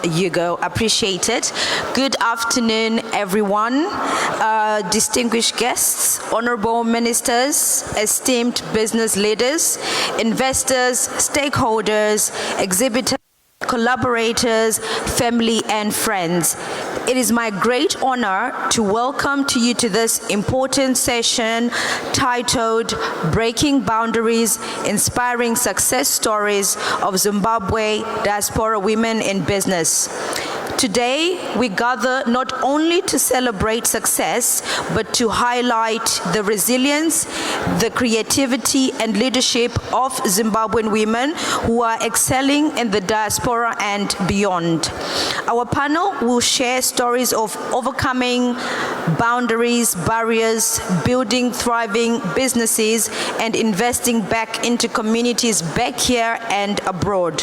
you go. Appreciate it. Good afternoon, everyone. Distinguished guests, honorable ministers, esteemed business leaders, investors, stakeholders, exhibitors, collaborators, family, and friends. It is my great honor to welcome to you to this important session titled Breaking Boundaries, Inspiring Success Stories of Zimbabwe Diaspora Women in Business. Today, we gather not only to celebrate success, but to highlight the resilience, the creativity, and leadership of Zimbabwean women who are excelling in the diaspora and beyond. Our panel will share stories of overcoming boundaries, barriers, building thriving businesses, and investing back into communities back here and abroad.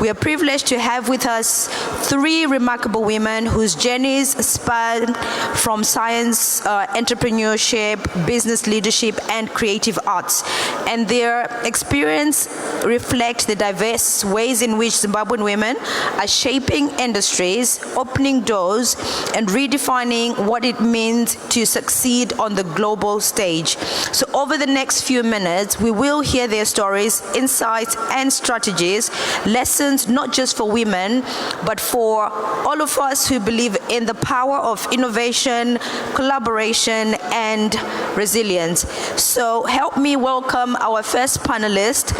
We are privileged to have with us three remarkable women whose journeys span from science, entrepreneurship, business leadership, and creative arts. And their experience reflects the diverse ways in which Zimbabwean women are shaping industries, opening doors, and redefining what it means to succeed on the global stage. So over the next few minutes, we will hear their stories, insights, and strategies, lessons not just for women, but for all of us who believe in the power of innovation, collaboration, and resilience. So help me welcome our first panelist,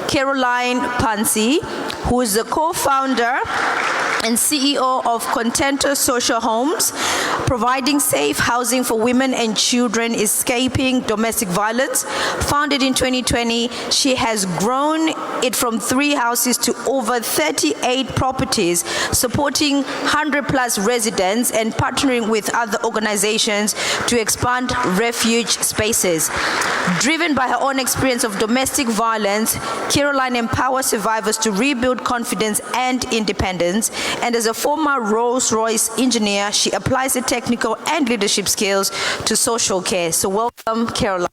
Caroline Phansi, who is the co-founder and CEO of Contento Social Homes, providing safe housing for women and children escaping domestic violence. Founded in 2020, she has grown it from 3 houses to over 38 properties, supporting 100+ residents and partnering with other organizations to expand refuge spaces. Driven by her own experience of domestic violence, Caroline empowers survivors to rebuild confidence and independence. And as a former Rolls-Royce engineer, she applies the technical and leadership skills to social care. So welcome, Caroline.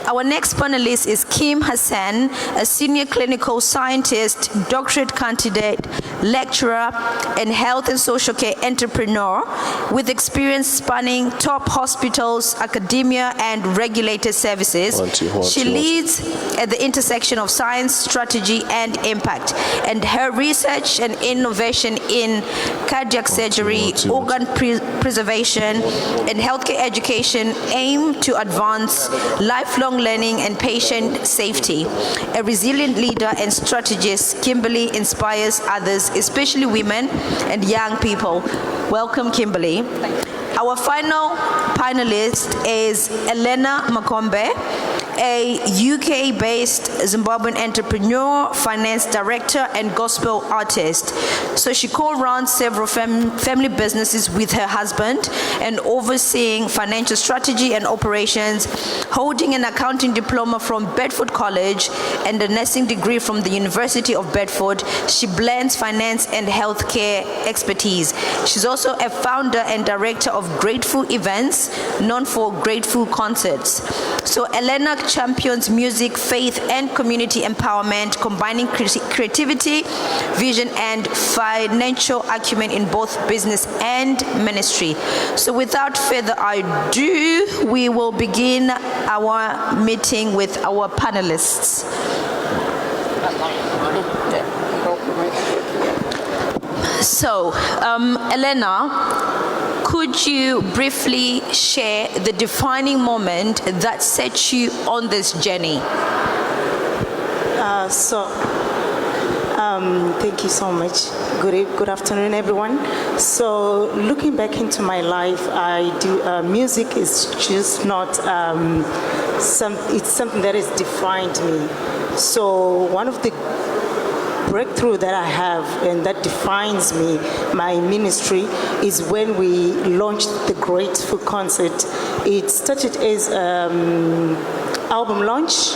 Our next panelist is Kim Hassan, a senior clinical scientist, doctorate candidate, lecturer, and health and social care entrepreneur with experience spanning top hospitals, academia, and regulated services. She leads at the intersection of science, strategy, and impact. And her research and innovation in cardiac surgery, organ preservation, and healthcare education aim to advance lifelong learning and patient safety. A resilient leader and strategist, Kimberly inspires others, especially women and young people. Welcome, Kimberly. Our final panelist is Elena Makombe, a UK-based Zimbabwean entrepreneur, finance director, and gospel artist. So she co-runs several family businesses with her husband and overseeing financial strategy and operations, holding an accounting diploma from Bedford College and a nursing degree from the University of Bedford. She blends finance and healthcare expertise. She's also a founder and director of Grateful Events, known for Grateful Concerts. So Elena champions music, faith, and community empowerment, combining creativity, vision, and financial acumen in both business and ministry. So without further ado, we will begin our meeting with our panelists. So, Elena, could you briefly share the defining moment that set you on this journey? Thank you so much. Good afternoon, everyone. So, looking back into my life, I do music is just not it's something that has defined me. So, one of the breakthrough that I have and that defines me, my ministry, is when we launched the Grateful concert. It started as album launch.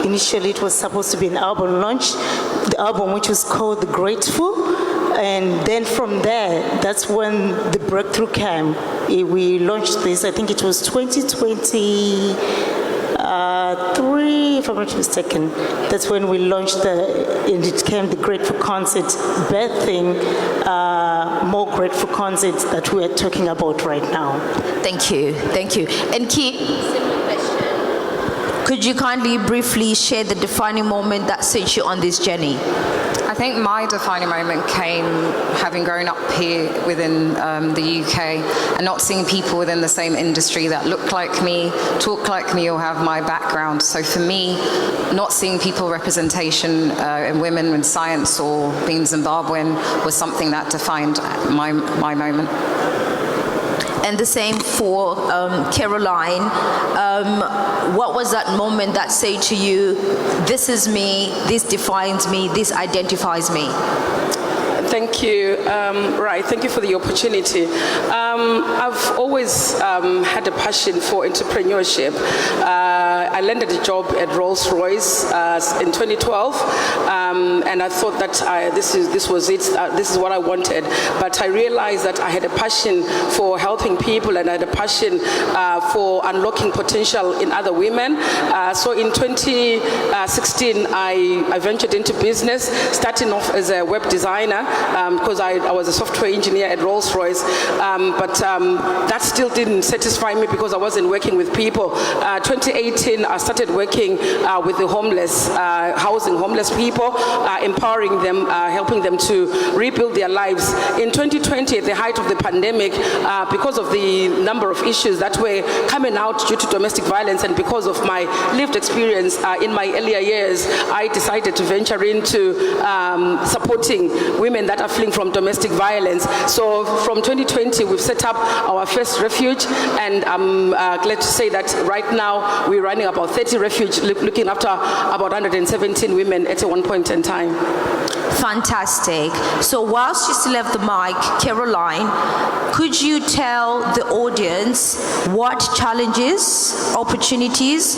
Initially it was supposed to be an album launch, the album which was called The Grateful, and then from there, that's when the breakthrough came. We launched this, I think it was 2023, if I'm not mistaken. That's when we launched the and it came the Grateful Concert, birthing more Grateful Concerts that we are talking about right now. Thank you. And Kim, could you kindly briefly share the defining moment that sent you on this journey? I think my defining moment came having grown up here within the UK and not seeing people within the same industry that look like me, talk like me, or have my background. So for me, not seeing people representation in women in science or being Zimbabwean was something that defined my moment. And the same for Caroline. What was that moment that said to you, this is me, this defines me, this identifies me? Thank you. Thank you for the opportunity. I've always had a passion for entrepreneurship. I landed a job at Rolls-Royce in 2012, and I thought that this was it. This is what I wanted. But I realized that I had a passion for helping people, and I had a passion for unlocking potential in other women. So in 2016, I ventured into business, starting off as a web designer. Because I was a software engineer at Rolls-Royce, but that still didn't satisfy me because I wasn't working with people. 2018, I started working with the homeless, housing homeless people, empowering them, helping them to rebuild their lives. In 2020, at the height of the pandemic, because of the number of issues that were coming out due to domestic violence and because of my lived experience in my earlier years, I decided to venture into supporting women that are fleeing from domestic violence. So from 2020, we've set up our first refuge, and I'm glad to say that right now we're running about 30 refuge, looking after about 117 women at one point in time. Fantastic. So whilst you still have the mic, Caroline, could you tell the audience what challenges, opportunities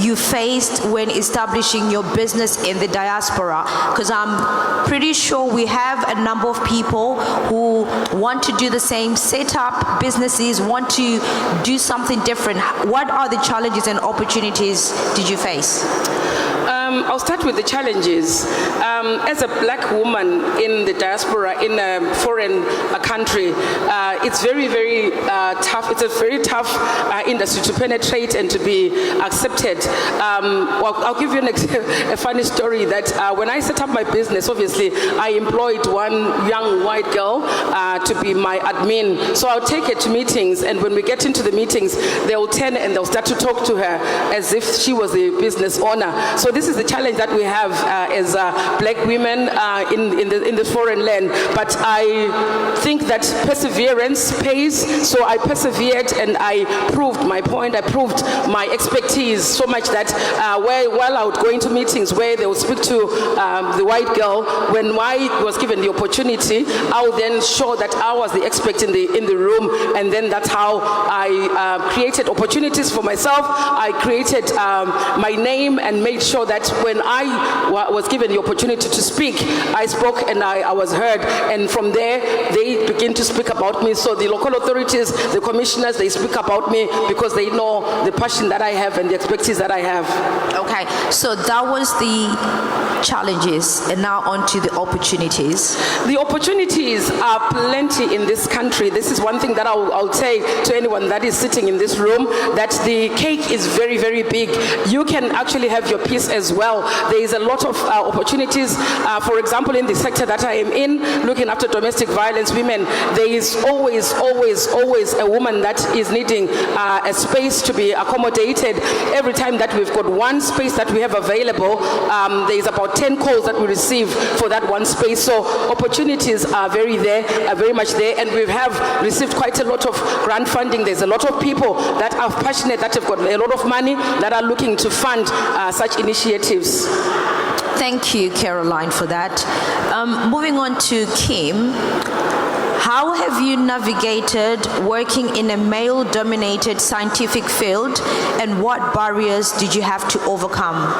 you faced when establishing your business in the diaspora? Because I'm pretty sure we have a number of people who want to do the same, set up businesses, want to do something different. What are the challenges and opportunities did you face? I'll start with the challenges. As a black woman in the diaspora, in a foreign country, it's very, very tough. It's a very tough industry to penetrate and to be accepted. I'll give you a funny story that when I set up my business, obviously, I employed one young white girl to be my admin. So I'll take her to meetings, and when we get into the meetings, they'll turn and they'll start to talk to her as if she was the business owner. So this is the challenge that we have as black women in the foreign land. But I think that perseverance pays, so I persevered and I proved my point, I proved my expertise so much that while I would go into meetings where they would speak to the white girl, when I was given the opportunity, I would then show that I was the expert in the room, and then that's how I created opportunities for myself. I created my name and made sure that when I was given the opportunity to speak, I spoke and I was heard, and from there they begin to speak about me. So the local authorities, the commissioners, they speak about me because they know the passion that I have and the expertise that I have. Okay, so that was the challenges, and now on to the opportunities. The opportunities are plenty in this country. This is one thing that I'll say to anyone that is sitting in this room, that the cake is very, very big. You can actually have your piece as well. There is a lot of opportunities. For example, in the sector that I am in, looking after domestic violence women, there is always a woman that is needing a space to be accommodated. Every time that we've got one space that we have available, there is about 10 calls that we receive for that one space. So opportunities are very much there, and we have received quite a lot of grant funding. There's a lot of people that are passionate, that have got a lot of money, that are looking to fund such initiatives. Thank you, Caroline, for that. Moving on to Kim. How have you navigated working in a male-dominated scientific field, and what barriers did you have to overcome?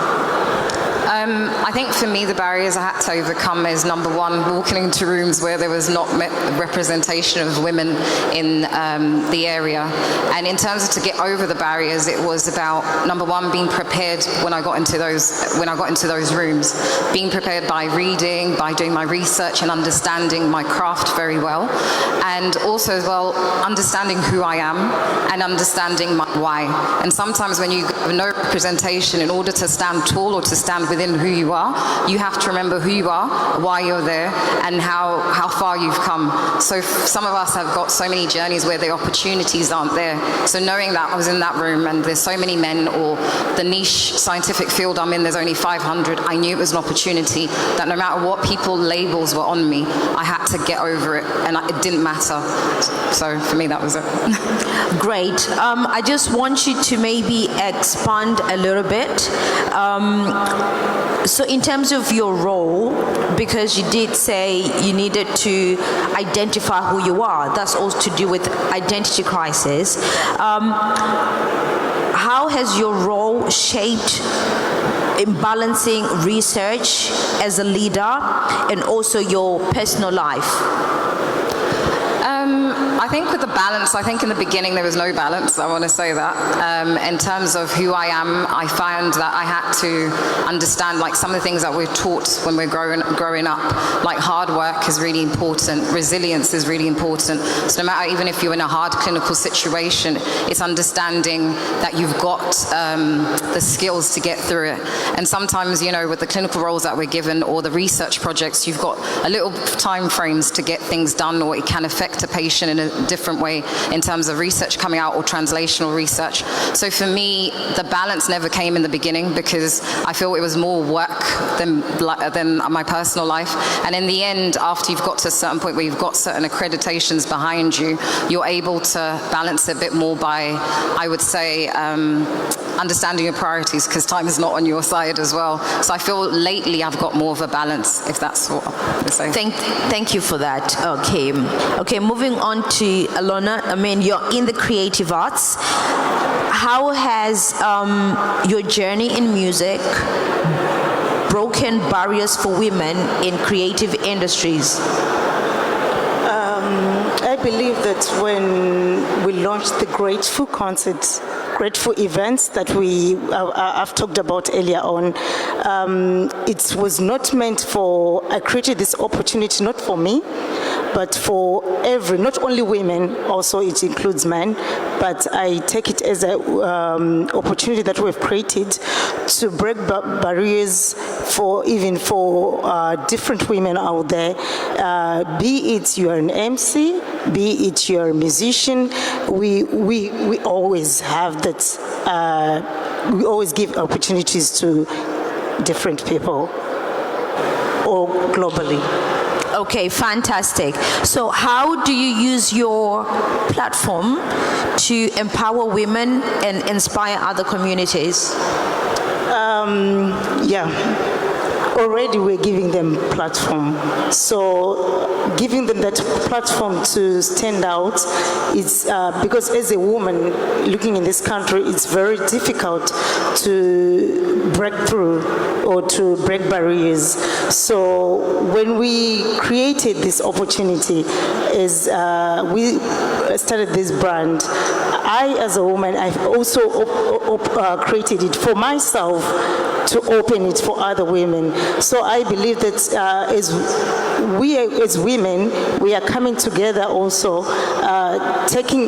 I think for me, the barriers I had to overcome is, number one, walking into rooms where there was not representation of women in the area. And in terms of to get over the barriers, it was about, number one, being prepared when I got into those rooms, being prepared by reading, by doing my research and understanding my craft very well, and also as well understanding who I am and understanding my why. And sometimes when you have no representation, in order to stand tall or to stand within who you are, you have to remember who you are, why you're there, and how far you've come. So some of us have got so many journeys where the opportunities aren't there. So knowing that I was in that room and there's so many men, or the niche scientific field I'm in, there's only 500, I knew it was an opportunity that no matter what people labels were on me, I had to get over it, and it didn't matter. So for me, that was it. Great. I just want you to maybe expand a little bit. So in terms of your role, because you did say you needed to identify who you are, that's also to do with identity crisis. How has your role shaped in balancing research as a leader and also your personal life? I think with the balance, I think in the beginning there was no balance, I want to say that. In terms of who I am, I found that I had to understand like some of the things that we're taught when we're growing up, like hard work is really important, resilience is really important. So no matter, even if you're in a hard clinical situation, it's understanding that you've got the skills to get through it. And sometimes, you know, with the clinical roles that we're given or the research projects, you've got a little time frames to get things done, or it can affect a patient in a different way in terms of research coming out or translational research. So for me, the balance never came in the beginning because I feel it was more work than my personal life. And in the end, after you've got to a certain point where you've got certain accreditations behind you, you're able to balance it a bit more by, I would say, understanding your priorities, because time is not on your side as well. So I feel lately I've got more of a balance, if that's what I say. Thank you for that, Kim. Okay, moving on to Alona. I mean, you're in the creative arts. How has your journey in music broken barriers for women in creative industries? I believe that when we launched the Grateful concert, Grateful events that I've talked about earlier on, it was not meant for, I created this opportunity not for me, but for not only women, also it includes men, but I take it as an opportunity that we've created to break barriers for different women out there, be it you're an MC, be it you're a musician, we always have that, we always give opportunities to different people, or globally. Okay, fantastic. So how do you use your platform to empower women and inspire other communities? Already we're giving them platform. So giving them that platform to stand out, it's because as a woman looking in this country, it's very difficult to break through or to break barriers. So when we created this opportunity, as we started this brand, I as a woman, I've also created it for myself to open it for other women. So I believe that as women, we are coming together also, taking,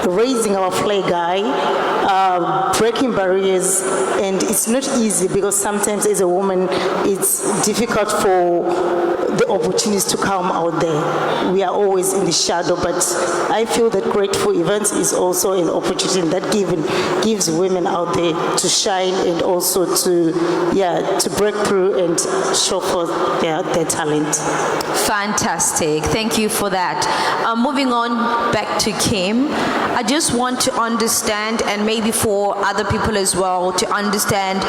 raising our flag high, breaking barriers, and it's not easy because sometimes as a woman, it's difficult for the opportunities to come out there. We are always in the shadow, but I feel that Grateful Events is also an opportunity that gives women out there to shine and also to break through and show forth their talent. Fantastic. Thank you for that. Moving on back to Kim, I just want to understand, and maybe for other people as well, to understand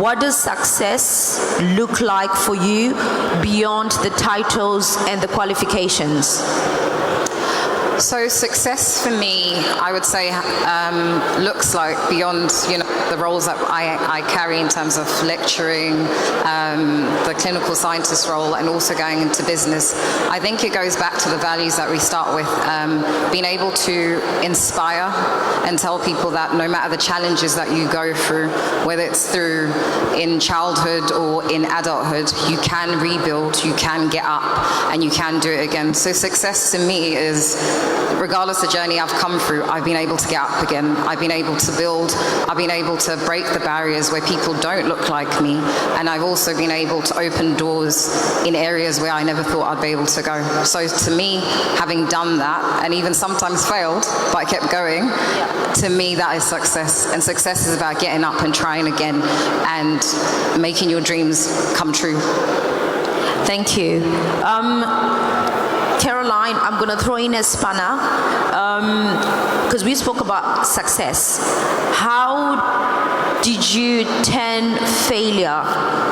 what does success look like for you beyond the titles and the qualifications? So success for me, I would say, looks like beyond, the roles that I carry in terms of lecturing, the clinical scientist role, and also going into business. I think it goes back to the values that we start with, being able to inspire and tell people that no matter the challenges that you go through, whether it's through in childhood or in adulthood, you can rebuild, you can get up, and you can do it again. So success to me is, regardless of the journey I've come through, I've been able to get up again. I've been able to build. I've been able to break the barriers where people don't look like me. And I've also been able to open doors in areas where I never thought I'd be able to go. So to me, having done that, and even sometimes failed, but I kept going, to me that is success. And success is about getting up and trying again and making your dreams come true. Thank you. Caroline, I'm going to throw in a spanner because we spoke about success. How did you turn failure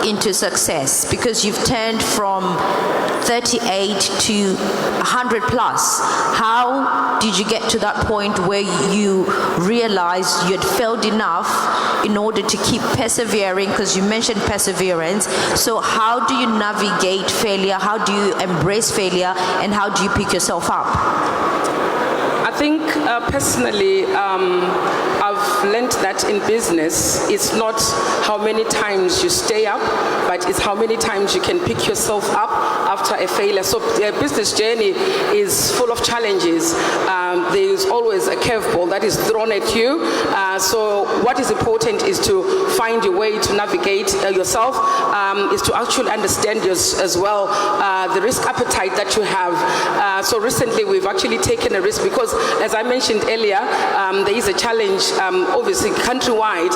into success? Because you've turned from 38 to 100 plus. How did you get to that point where you realized you had failed enough in order to keep persevering? Because you mentioned perseverance. So how do you navigate failure? How do you embrace failure? And how do you pick yourself up? I think personally, I've learned that in business, it's not how many times you stay up, but it's how many times you can pick yourself up after a failure. So the business journey is full of challenges. There is always a curveball that is thrown at you. So what is important is to find your way to navigate yourself, is to actually understand as well the risk appetite that you have. So recently we've actually taken a risk because, as I mentioned earlier, there is a challenge, obviously countrywide,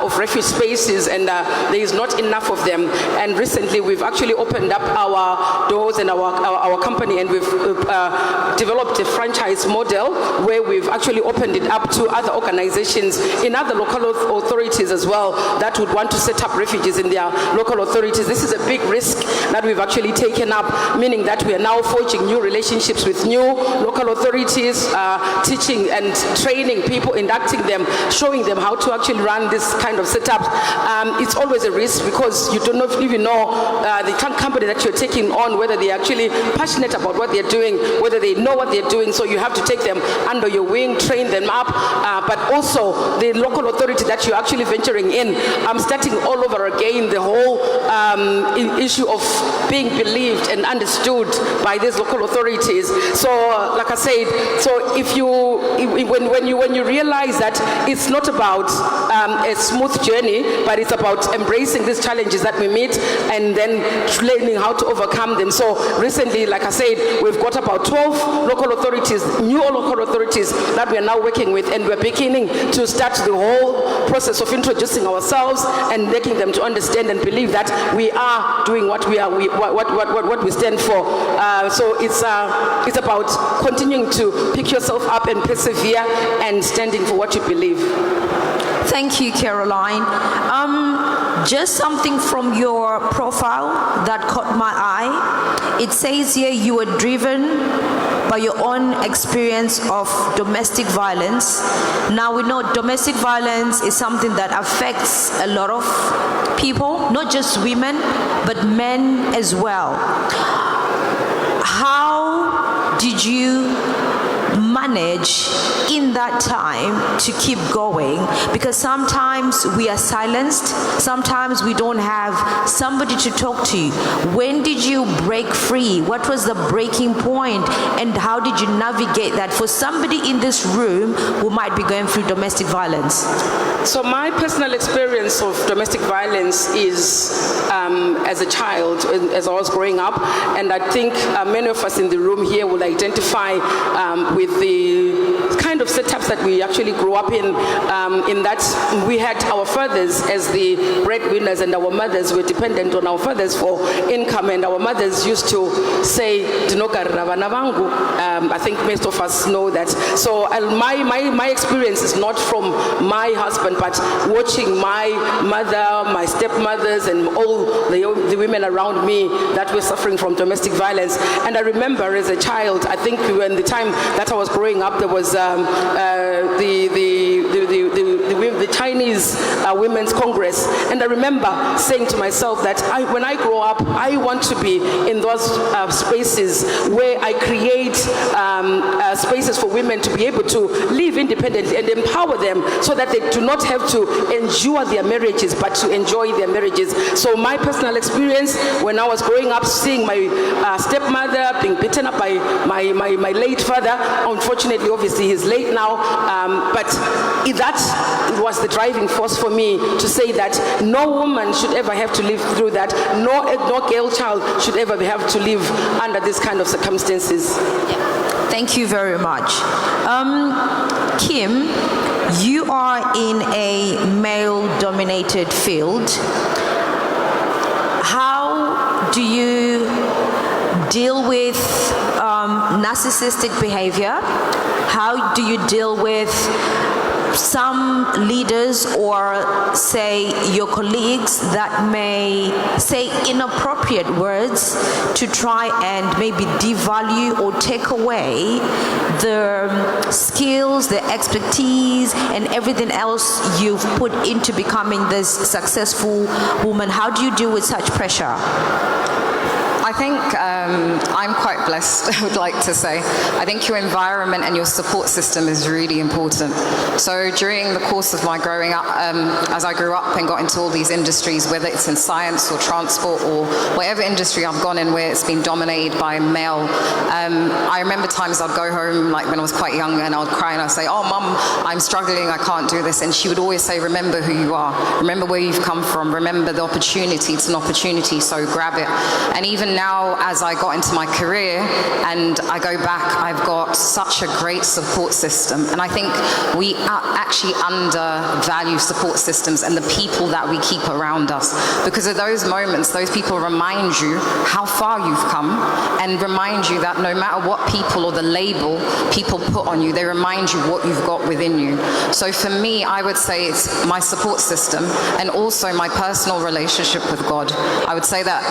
of refuge spaces, and there is not enough of them. And recently we've actually opened up our doors and our company, and we've developed a franchise model where we've actually opened it up to other organizations in other local authorities as well that would want to set up refuges in their local authorities. This is a big risk that we've actually taken up, meaning that we are now forging new relationships with new local authorities, teaching and training people, inducting them, showing them how to actually run this kind of setup. It's always a risk because you don't even know the company that you're taking on, whether they're actually passionate about what they're doing, whether they know what they're doing. So you have to take them under your wing, train them up, but also the local authority that you're actually venturing in. I'm starting all over again the whole issue of being believed and understood by these local authorities. So like I said, so when you realize that it's not about a smooth journey, but it's about embracing these challenges that we meet and then learning how to overcome them. So recently, like I said, we've got about 12 local authorities, new local authorities that we are now working with, and we're beginning to start the whole process of introducing ourselves and making them to understand and believe that we are doing what we are, what we stand for. So it's about continuing to pick yourself up and persevere and standing for what you believe. Thank you, Caroline. Just something from your profile that caught my eye. It says here you were driven by your own experience of domestic violence. Now we know domestic violence is something that affects a lot of people, not just women, but men as well. How did you manage in that time to keep going? Because sometimes we are silenced, sometimes we don't have somebody to talk to. When did you break free? What was the breaking point, and how did you navigate that for somebody in this room who might be going through domestic violence? So my personal experience of domestic violence is as a child, as I was growing up, and I think many of us in the room here will identify with the the kind of setups that we actually grew up in that we had our fathers as the breadwinners and our mothers were dependent on our fathers for income, and our mothers used to say, I think most of us know that. So my experience is not from my husband, but watching my mother, my stepmothers, and all the women around me that were suffering from domestic violence. And I remember as a child, I think when the time that I was growing up, there was the Chinese Women's Congress, and I remember saying to myself that when I grow up, I want to be in those spaces where I create spaces for women to be able to live independently and empower them so that they do not have to endure their marriages but to enjoy their marriages. So my personal experience when I was growing up, seeing my stepmother being beaten up by my late father, unfortunately, obviously he's late now, but that was the driving force for me to say that no woman should ever have to live through that. No girl child should ever have to live under this kind of circumstances. Thank you very much. Kim, you are in a male-dominated field. How do you deal with narcissistic behavior? How do you deal with some leaders or say your colleagues that may say inappropriate words to try and maybe devalue or take away the skills, the expertise, and everything else you've put into becoming this successful woman? How do you deal with such pressure? I think I'm quite blessed, I would like to say. I think your environment and your support system is really important. So during the course of my growing up, as I grew up and got into all these industries, whether it's in science or transport or whatever industry I've gone in where it's been dominated by male, I remember times I'd go home, like when I was quite young, and I'd cry and I'd say, oh, Mum, I'm struggling, I can't do this. And she would always say, remember who you are, remember where you've come from, remember the opportunity, it's an opportunity, so grab it. And even now, as I got into my career and I go back, I've got such a great support system. And I think we actually undervalue support systems and the people that we keep around us. Because of those moments, those people remind you how far you've come and remind you that no matter what people or the label people put on you, they remind you what you've got within you. So for me, I would say it's my support system and also my personal relationship with God. I would say that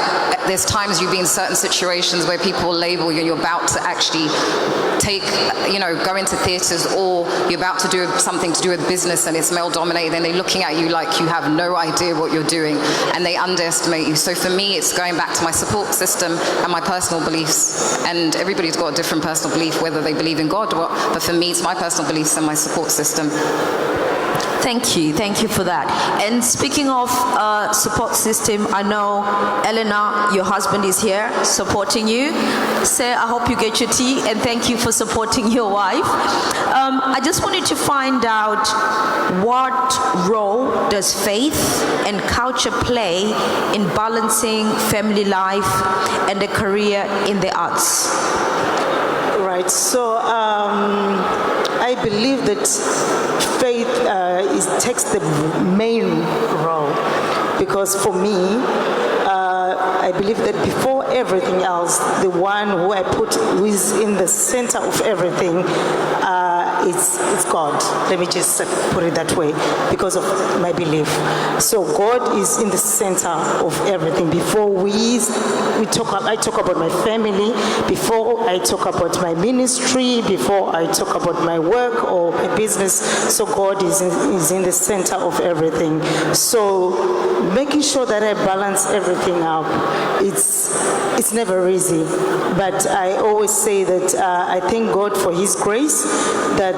there's times you've been in certain situations where people label you and you're about to actually go into theatres, or you're about to do something to do with business and it's male dominated, and they're looking at you like you have no idea what you're doing and they underestimate you. So for me, it's going back to my support system and my personal beliefs. And everybody's got a different personal belief, whether they believe in God or what, but for me, it's my personal beliefs and my support system. Thank you for that. And speaking of support system, I know Eleanor, your husband, is here supporting you. Sir, I hope you get your tea, and thank you for supporting your wife. I just wanted to find out, what role does faith and culture play in balancing family life and a career in the arts? Right, so I believe that faith takes the main role, because for me, I believe that before everything else, the one who who is in the center of everything, it's God. Let me just put it that way, because of my belief. So God is in the center of everything. Before I talk about my family, before I talk about my ministry, before I talk about my work or my business, so God is in the center of everything. So making sure that I balance everything up, it's never easy. But I always say that I thank God for His grace, that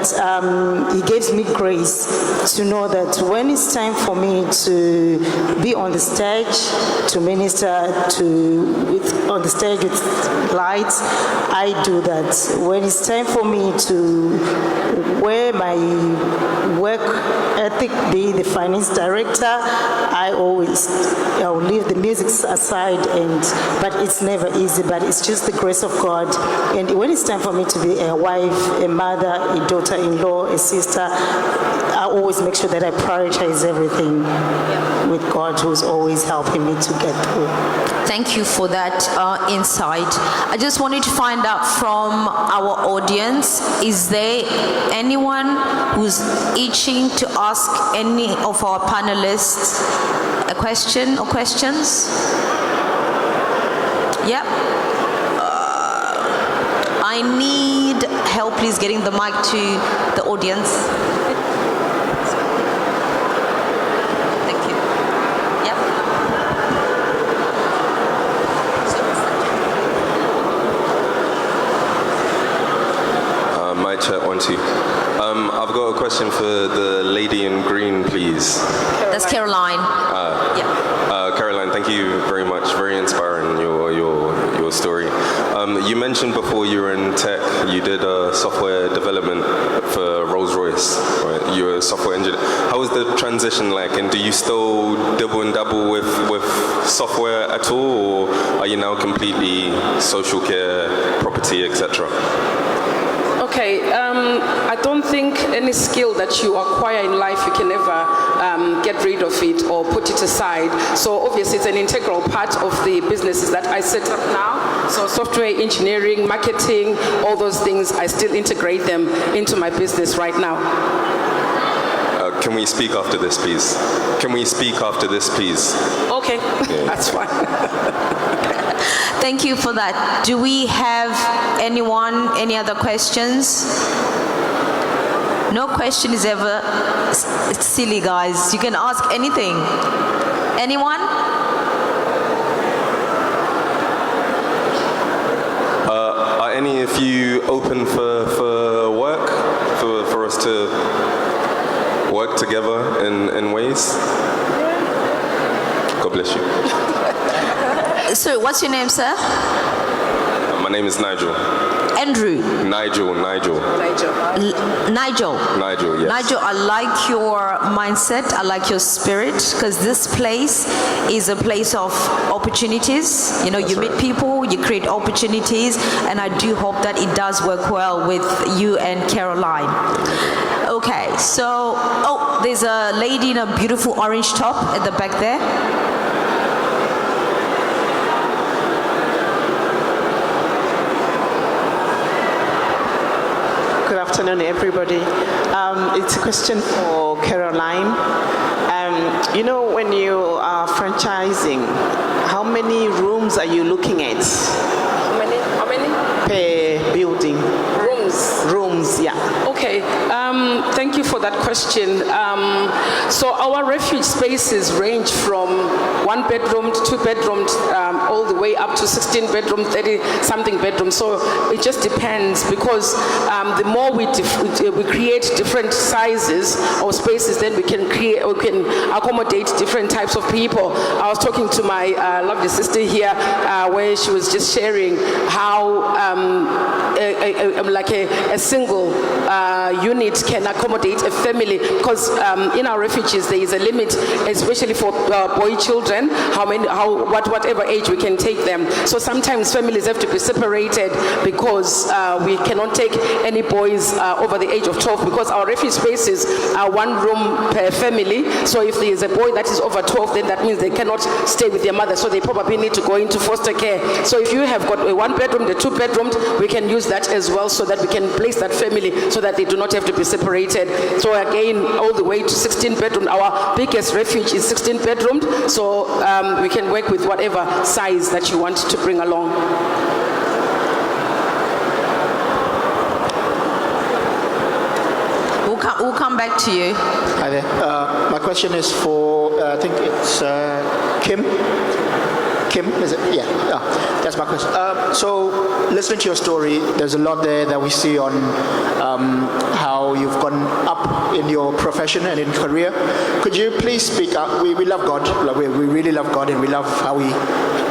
He gives me grace to know that when it's time for me to be on the stage, to minister on the stage with lights, I do that. When it's time for me to wear my work ethic, being the finance director, I'll leave the music aside, but it's never easy, but it's just the grace of God. And when it's time for me to be a wife, a mother, a daughter-in-law, a sister, I always make sure that I prioritize everything with God, who's always helping me to get through. Thank you for that insight. I just wanted to find out from our audience, is there anyone who's itching to ask any of our panelists a question or questions? Yep. I need help, please, getting the mic to the audience. Thank you. Yep. My chat one, two. I've got a question for the lady in green, please. That's Caroline. Caroline, thank you very much. Very inspiring, your story. You mentioned before you were in tech, you did software development for Rolls-Royce, right? You're a software engineer. How was the transition like, and do you still dibble and dabble with software at all, or are you now completely social care, property, etc.? Okay, I don't think any skill that you acquire in life, you can ever get rid of it or put it aside. So obviously it's an integral part of the businesses that I set up now. So software engineering, marketing, all those things, I still integrate them into my business right now. Can we speak after this, please? Can we speak after this, please? Okay, Yeah. That's fine. Thank you for that. Do we have anyone, any other questions? No question is ever silly, guys. You can ask anything. Anyone? Are any of you open for work? For us to work together in ways? God bless you. So, what's your name, sir? My name is Nigel. Andrew. Nigel. Nigel. Nigel, yes. Nigel, I like your mindset. I like your spirit, because this place is a place of opportunities. You know, That's you meet right. people, you create opportunities, and I do hope that it does work well with you and Caroline. Okay, so, there's a lady in a beautiful orange top at the back there. Good afternoon, everybody. It's a question for Caroline. You know, when you are franchising, how many rooms are you looking at? How many? Per building? Rooms, yeah. Okay, thank you for that question. So our refuge spaces range from 1 bedroom to 2 bedrooms, all the way up to 16 bedrooms, 30-something bedrooms. So it just depends, because the more we create different sizes or spaces, then we can accommodate different types of people. I was talking to my lovely sister here, where she was just sharing how a single unit can accommodate a family, because in our refuges there is a limit, especially for boy children, whatever age we can take them. So sometimes families have to be separated, because we cannot take any boys over the age of 12, because our refuge spaces are 1 room per family. So if there is a boy that is over 12, then that means they cannot stay with their mother, so they probably need to go into foster care. So if you have got a 1 bedroom, the 2 bedrooms, we can use that as well, so that we can place that family so that they do not have to be separated. So again, all the way to 16 bedroom. Our biggest refuge is 16 bedrooms, so we can work with whatever size that you want to bring along. We'll come back to you. Hi there. My question is for, I think it's Kim. Kim, is it? Yeah, that's my question. So, listening to your story, there's a lot there that we see on how you've gone up in your profession and in career. Could you please speak up? We love God. We really love God, and we love how He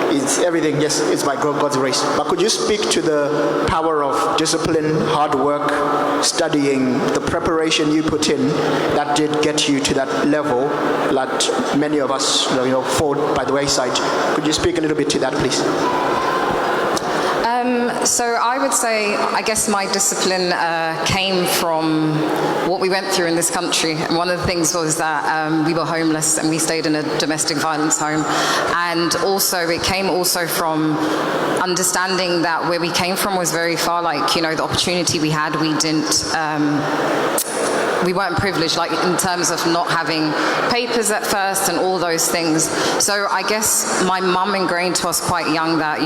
it's everything, yes, it's by God's grace. But could you speak to the power of discipline, hard work, studying, the preparation you put in that did get you to that level that many of us, fall by the wayside? Could you speak a little bit to that, please? So I would say, I guess my discipline came from what we went through in this country. And one of the things was that we were homeless and we stayed in a domestic violence home. And also, it came also from understanding that where we came from was very far, like, the opportunity we had, we weren't privileged, like in terms of not having papers at first and all those things. So I guess my mum ingrained to us quite young that,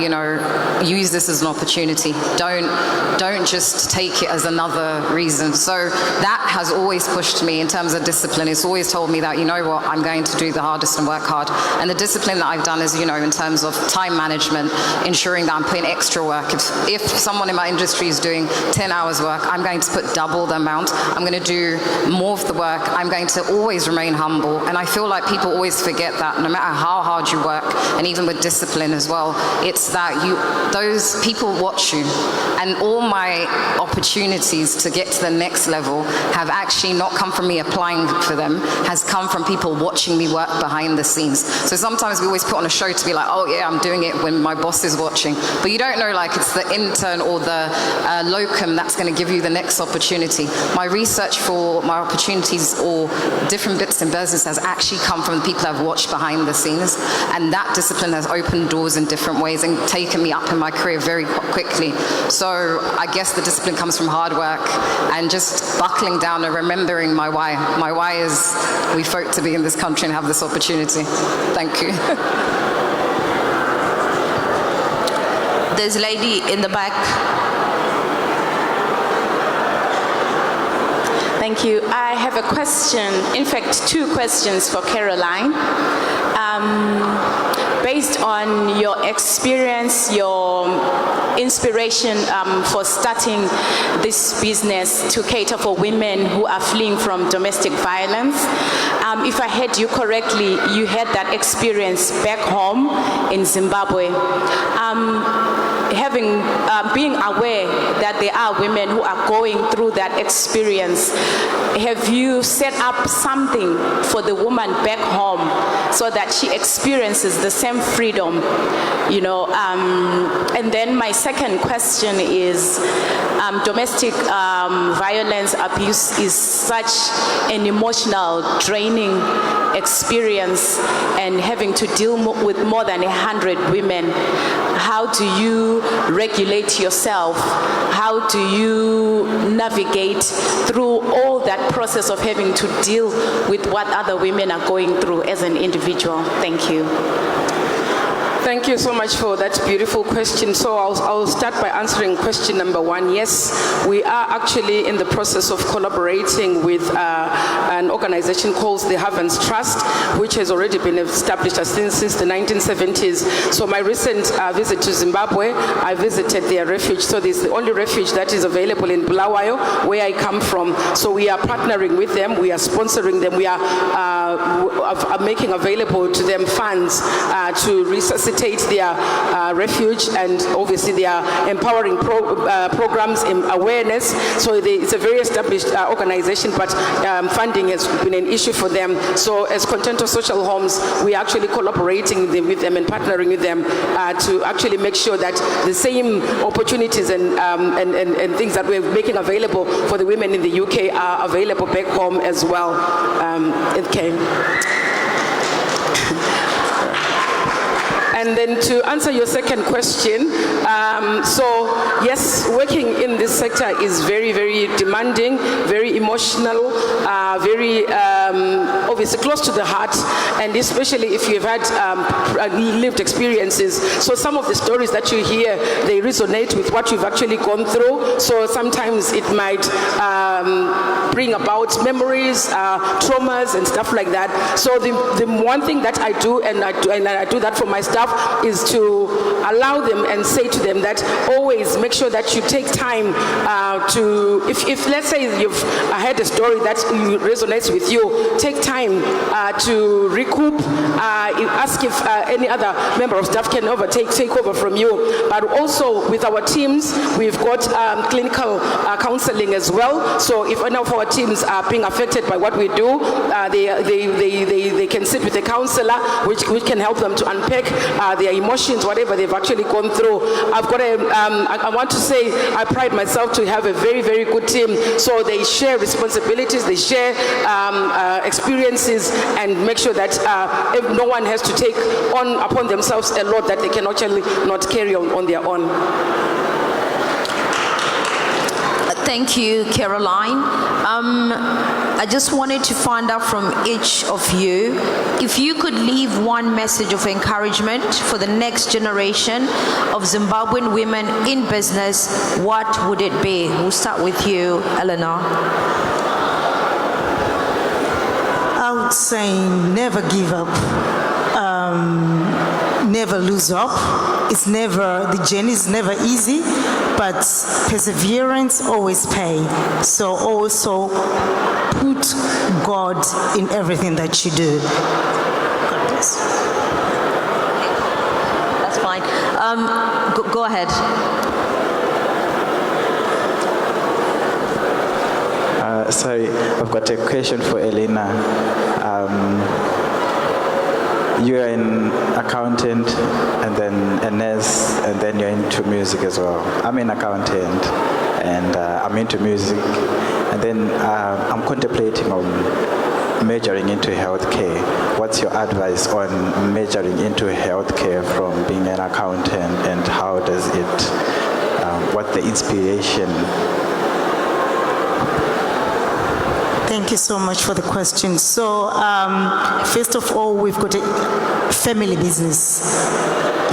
use this as an opportunity. Don't just take it as another reason. So that has always pushed me in terms of discipline. It's always told me that, I'm going to do the hardest and work hard. And the discipline that I've done is, in terms of time management, ensuring that I'm putting extra work. If someone in my industry is doing 10 hours work, I'm going to put double the amount. I'm going to do more of the work. I'm going to always remain humble. And I feel like people always forget that no matter how hard you work, and even with discipline as well, it's that those people watch you. And all my opportunities to get to the next level have actually not come from me applying for them, has come from people watching me work behind the scenes. So sometimes we always put on a show to be like, oh yeah, I'm doing it when my boss is watching. But you don't know, like, it's the intern or the locum that's going to give you the next opportunity. My research for my opportunities or different bits in business has actually come from the people I've watched behind the scenes. And that discipline has opened doors in different ways and taken me up in my career very quickly. So I guess the discipline comes from hard work and just buckling down and remembering my why. My why is we folk to be in this country and have this opportunity. Thank you. There's a lady in the back. Thank you. I have a question, in fact, two questions for Caroline. Based on your experience, your inspiration for starting this business to cater for women who are fleeing from domestic violence, if I heard you correctly, you had that experience back home in Zimbabwe. Being aware that there are women who are going through that experience, have you set up something for the woman back home so that she experiences the same freedom, And then my second question is, domestic violence abuse is such an emotional, draining experience, and having to deal with more than 100 women. How do you regulate yourself? How do you navigate through all that process of having to deal with what other women are going through as an individual? Thank you. Thank you so much for that beautiful question. So I'll start by answering question number one. Yes, we are actually in the process of collaborating with an organization called the Havens Trust, which has already been established since the 1970s. So my recent visit to Zimbabwe, I visited their refuge. So this is the only refuge that is available in Bulawayo, where I come from. So we are partnering with them, we are sponsoring them, we are making available to them funds to resuscitate their refuge, and obviously they are empowering programs in awareness. So it's a very established organization, but funding has been an issue for them. So as Contento Social Homes, we are actually collaborating with them and partnering with them to actually make sure that the same opportunities and things that we're making available for the women in the UK are available back home as well. Okay. And then to answer your second question, so yes, working in this sector is very, very demanding, very emotional, very obviously close to the heart, and especially if you've had lived experiences. So some of the stories that you hear, they resonate with what you've actually gone through. So sometimes it might bring about memories, traumas, and stuff like that. So the one thing that I do, and I do that for my staff, is to allow them and say to them that always make sure that you take time to, if let's say you've had a story that resonates with you, take time time to recoup, ask if any other member of staff can take over from you. But also with our teams, we've got clinical counseling as well. So if any of our teams are being affected by what we do, they can sit with a counselor, which can help them to unpack their emotions, whatever they've actually gone through. I've got I want to say I pride myself to have a very, very good team. So they share responsibilities, they share experiences, and make sure that if no one has to take upon themselves a load that they can actually not carry on their own. Thank you, Caroline. I just wanted to find out from each of you, if you could leave one message of encouragement for the next generation of Zimbabwean women in business, what would it be? We'll start with you, Eleanor. I would say never give up, never lose hope. The journey is never easy, but perseverance always pays. So also put God in everything that you do. God bless. That's fine. Go ahead. Sorry, I've got a question for Elena. You are an accountant and then a nurse and then you're into music as well. I'm an accountant and I'm into music and then I'm contemplating on majoring into healthcare. What's your advice on majoring into healthcare from being an accountant, and how does it, what's the inspiration? Thank you so much for the question. So, first of all, we've got a family business.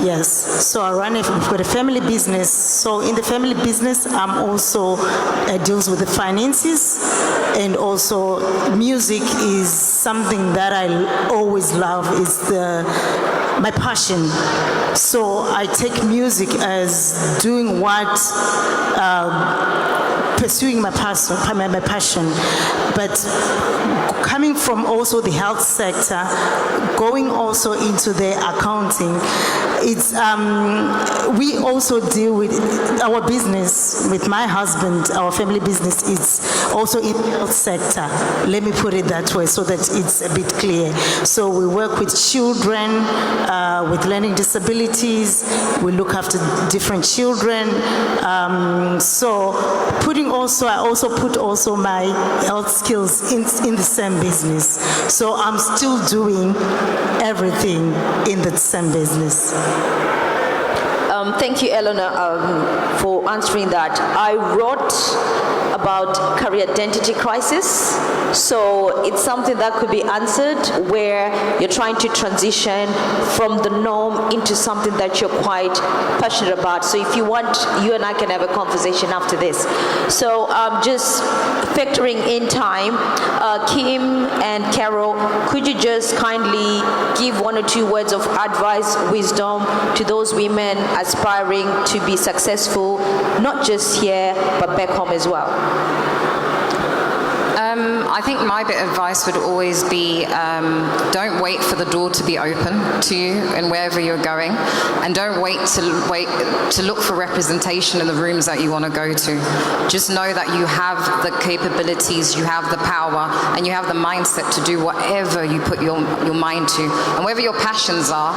Yes, so we've got a family business. So in the family business, I'm also deals with the finances, and also music is something that I always love. It's my passion. So I take music as doing what. Pursuing my passion, but coming from also the health sector, going also into the accounting, it's we also deal with our business with my husband. Our family business is also in the health sector. Let me put it that way so that it's a bit clear. So we work with children with learning disabilities. We look after different children. So I also put also my health skills in the same business. So I'm still doing everything in the same business. Thank you, Eleanor, for answering that. I wrote about career identity crisis. So it's something that could be answered where you're trying to transition from the norm into something that you're quite passionate about. So if you want, you and I can have a conversation after this. So just factoring in time, Kim and Carol, could you just kindly give one or two words of advice, wisdom to those women aspiring to be successful, not just here, but back home as well? I think my bit of advice would always be don't wait for the door to be open to you and wherever you're going, and don't wait to look for representation in the rooms that you want to go to. Just know that you have the capabilities, you have the power, and you have the mindset to do whatever you put your mind to. And wherever your passions are,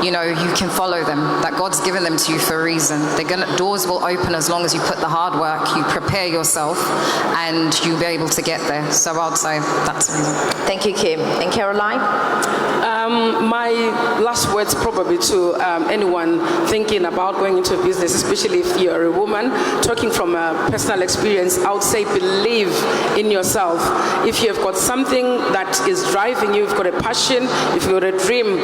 you can follow them, that God's given them to you for a reason. Doors will open as long as you put the hard work, you prepare yourself, and you'll be able to get there. So I'd say that's the reason. Thank you, Kim. And Caroline? My last words probably to anyone thinking about going into a business, especially if you're a woman, talking from a personal experience, I would say believe in yourself. If you've got something that is driving you, you've got a passion, if you've got a dream,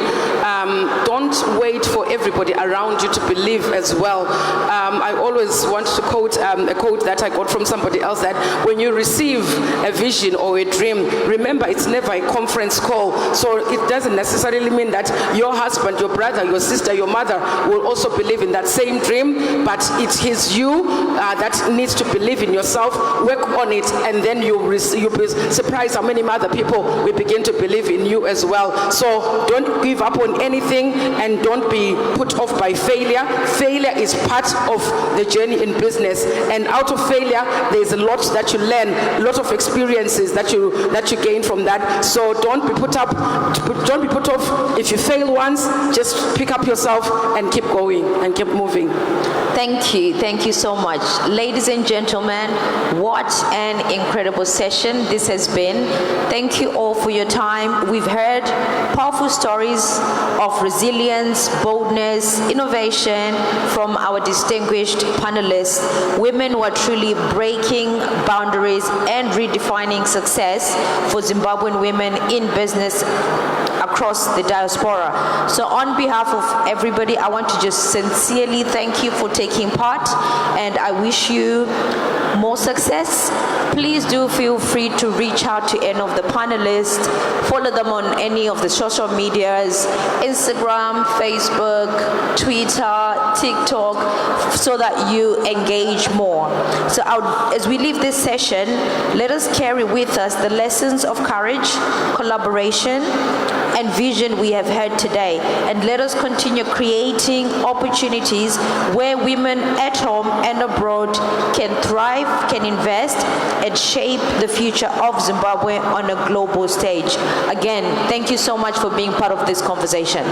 don't wait for everybody around you to believe as well. I always want to quote a quote that I got from somebody else, that when you receive a vision or a dream, remember it's never a conference call. So it doesn't necessarily mean that your husband, your brother, your sister, your mother will also believe in that same dream, but it is you that needs to believe in yourself, work on it, and then you'll be surprised how many other people will begin to believe in you as well. So don't give up on anything and don't be put off by failure. Failure is part of the journey in business, and out of failure there's a lot that you learn, a lot of experiences that you gain from that. So don't be put off. If you fail once, just pick up yourself and keep going and keep moving. Thank you so much. Ladies and gentlemen, what an incredible session this has been. Thank you all for your time. We've heard powerful stories of resilience, boldness, innovation from our distinguished panelists, women who are truly breaking boundaries and redefining success for Zimbabwean women in business across the diaspora. So on behalf of everybody, I want to just sincerely thank you for taking part, and I wish you more success. Please do feel free to reach out to any of the panelists, follow them on any of the social medias, Instagram, Facebook, Twitter, TikTok, so that you engage more. So as we leave this session, let us carry with us the lessons of courage, collaboration, and vision we have heard today, and let us continue creating opportunities where women at home and abroad can thrive, can invest, and shape the future of Zimbabwe on a global stage. Again, thank you so much for being part of this conversation.